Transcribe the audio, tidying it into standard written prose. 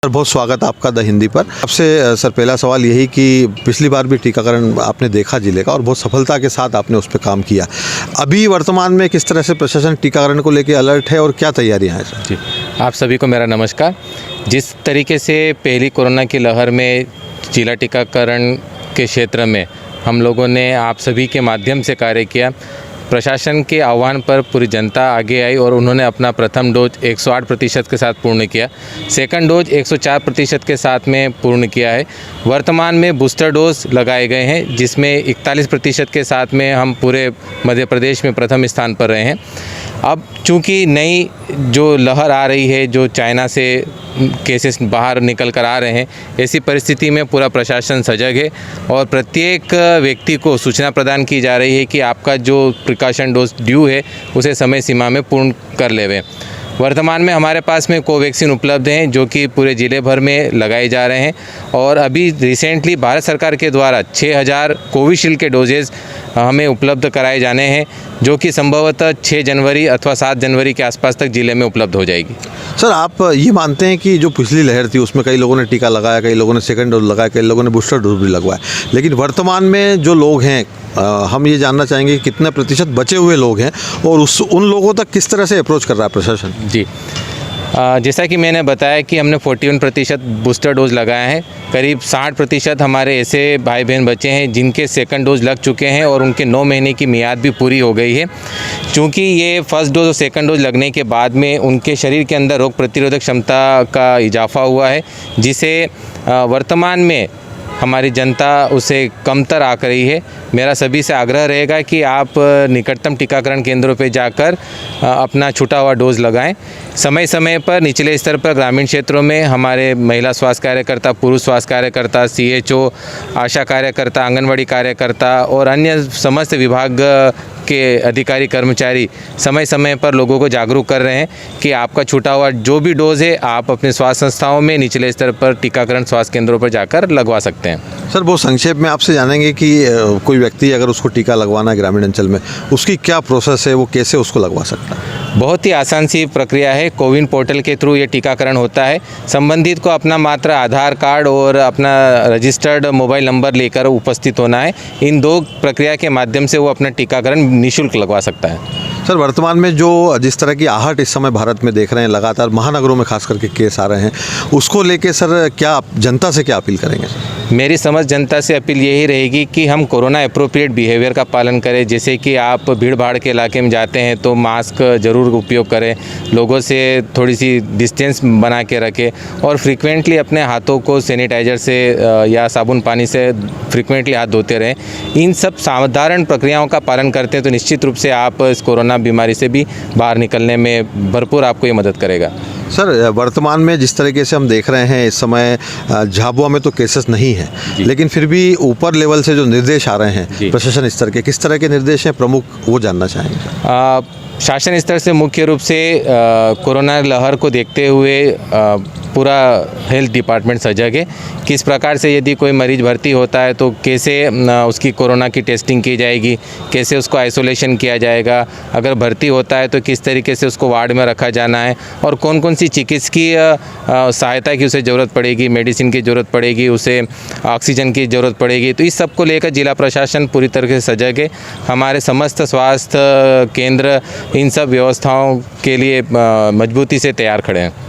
Sir बहुत स्वागत आपका द हिंदी पर। आपसे सर पहला सवाल यही कि पिछली बार भी टीकाकरण आपने देखा जिले का और बहुत सफलता के साथ आपने उस पर काम किया। अभी वर्तमान में किस तरह से प्रशासन टीकाकरण को लेकर अलर्ट है और क्या तैयारियां हैं सर? जी, आप सभी को मेरा नमस्कार। जिस तरीके से पहली कोरोना की लहर में जिला टीकाकरण के क्षेत्र में हम लोगों ने आप सभी के माध्यम से कार्य किया, प्रशासन के आह्वान पर पूरी जनता आगे आई और उन्होंने अपना प्रथम डोज 108% के साथ पूर्ण किया, सेकंड डोज 104% के साथ में पूर्ण किया है। वर्तमान में बूस्टर डोज लगाए गए हैं जिसमें 41% के साथ में हम पूरे मध्य प्रदेश में प्रथम स्थान पर रहे हैं। अब चूँकि नई जो लहर आ रही है, जो चाइना से केसेस बाहर निकल कर आ रहे हैं, ऐसी परिस्थिति में पूरा प्रशासन सजग है और प्रत्येक व्यक्ति को सूचना प्रदान की जा रही है कि आपका जो प्रिकॉशन डोज ड्यू है उसे समय सीमा में पूर्ण कर लेवें। वर्तमान में हमारे पास में कोवैक्सीन उपलब्ध हैं जो कि पूरे ज़िले भर में लगाए जा रहे हैं और अभी रिसेंटली भारत सरकार के द्वारा 6000 कोविशील्ड के डोजेज़ हमें उपलब्ध कराए जाने हैं जो कि संभवतः 6 जनवरी अथवा 7 जनवरी के आसपास तक ज़िले में उपलब्ध हो जाएगी। सर आप ये मानते हैं कि जो पिछली लहर थी उसमें कई लोगों ने टीका लगाया, कई लोगों ने सेकंड डोज लगाया, कई लोगों ने बूस्टर डोज भी लगवाया, लेकिन वर्तमान में जो लोग हैं हम ये जानना चाहेंगे कि कितने प्रतिशत बचे हुए लोग हैं और उन लोगों तक किस तरह से अप्रोच कर रहा है प्रशासन? जी, जैसा कि मैंने बताया कि हमने 41% बूस्टर डोज लगाया है। करीब 60% हमारे ऐसे भाई बहन बचे हैं जिनके सेकंड डोज लग चुके हैं और उनके 9 महीने की मियाद भी पूरी हो गई है। चूँकि ये फर्स्ट डोज और सेकंड डोज लगने के बाद में उनके शरीर के अंदर रोग प्रतिरोधक क्षमता का इजाफा हुआ है, जिसे वर्तमान में हमारी जनता उसे कमतर आ रही है। मेरा सभी से आग्रह रहेगा कि आप निकटतम टीकाकरण केंद्रों पर जाकर अपना छूटा हुआ डोज लगाएं। समय समय पर निचले स्तर पर ग्रामीण क्षेत्रों में हमारे महिला स्वास्थ्य कार्यकर्ता, पुरुष स्वास्थ्य कार्यकर्ता, CHO, आशा कार्यकर्ता, आंगनवाड़ी कार्यकर्ता और अन्य समस्त विभाग के अधिकारी कर्मचारी समय समय पर लोगों को जागरूक कर रहे हैं कि आपका छूटा हुआ जो भी डोज है आप अपने स्वास्थ्य संस्थाओं में निचले स्तर पर टीकाकरण स्वास्थ्य केंद्रों पर जाकर लगवा सकते हैं। सर बहुत संक्षेप में आपसे जानेंगे कि कोई व्यक्ति अगर उसको टीका लगवाना है ग्रामीण अंचल में, उसकी क्या प्रोसेस है, वो कैसे उसको लगवा सकता है? बहुत ही आसान सी प्रक्रिया है। कोविन पोर्टल के थ्रू ये टीकाकरण होता है। संबंधित को अपना मात्र आधार कार्ड और अपना रजिस्टर्ड मोबाइल नंबर लेकर उपस्थित होना है। इन 2 प्रक्रिया के माध्यम से वो अपना टीकाकरण निःशुल्क लगवा सकता है। सर वर्तमान में जो जिस तरह की आहट इस समय भारत में देख रहे हैं, लगातार महानगरों में खास करके केस आ रहे हैं, उसको लेके सर क्या जनता से क्या अपील करेंगे? मेरी समझ जनता से अपील यही रहेगी कि हम कोरोना एप्रोप्रिएट बिहेवियर का पालन करें। जैसे कि आप भीड़ भाड़ के इलाके में जाते हैं तो मास्क ज़रूर उपयोग करें, लोगों से थोड़ी सी डिस्टेंस बना के रखें और फ्रीक्वेंटली अपने हाथों को सैनिटाइज़र से या साबुन पानी से फ्रीक्वेंटली हाथ धोते रहें। इन सब साधारण प्रक्रियाओं का पालन करते हैं तो निश्चित रूप से आप इस कोरोना बीमारी से भी बाहर निकलने में भरपूर आपको ये मदद करेगा। सर वर्तमान में जिस तरीके से हम देख रहे हैं इस समय झाबुआ में तो केसेस नहीं है, लेकिन फिर भी ऊपर लेवल से जो निर्देश आ रहे हैं प्रशासन स्तर के, किस तरह के निर्देश हैं प्रमुख, वो जानना चाहेंगे। शासन स्तर से मुख्य रूप से कोरोना लहर को देखते हुए पूरा हेल्थ डिपार्टमेंट सजग है। किस प्रकार से यदि कोई मरीज भर्ती होता है तो कैसे उसकी कोरोना की टेस्टिंग की जाएगी, कैसे उसको आइसोलेशन किया जाएगा, अगर भर्ती होता है तो किस तरीके से उसको वार्ड में रखा जाना है और कौन कौन सी चिकित्सकीय सहायता की उसे ज़रूरत पड़ेगी, मेडिसिन की ज़रूरत पड़ेगी, उसे ऑक्सीजन की ज़रूरत पड़ेगी। तो इस सब को लेकर जिला प्रशासन पूरी तरह से सजग है। हमारे समस्त स्वास्थ्य केंद्र इन सब व्यवस्थाओं के लिए मजबूती से तैयार खड़े हैं।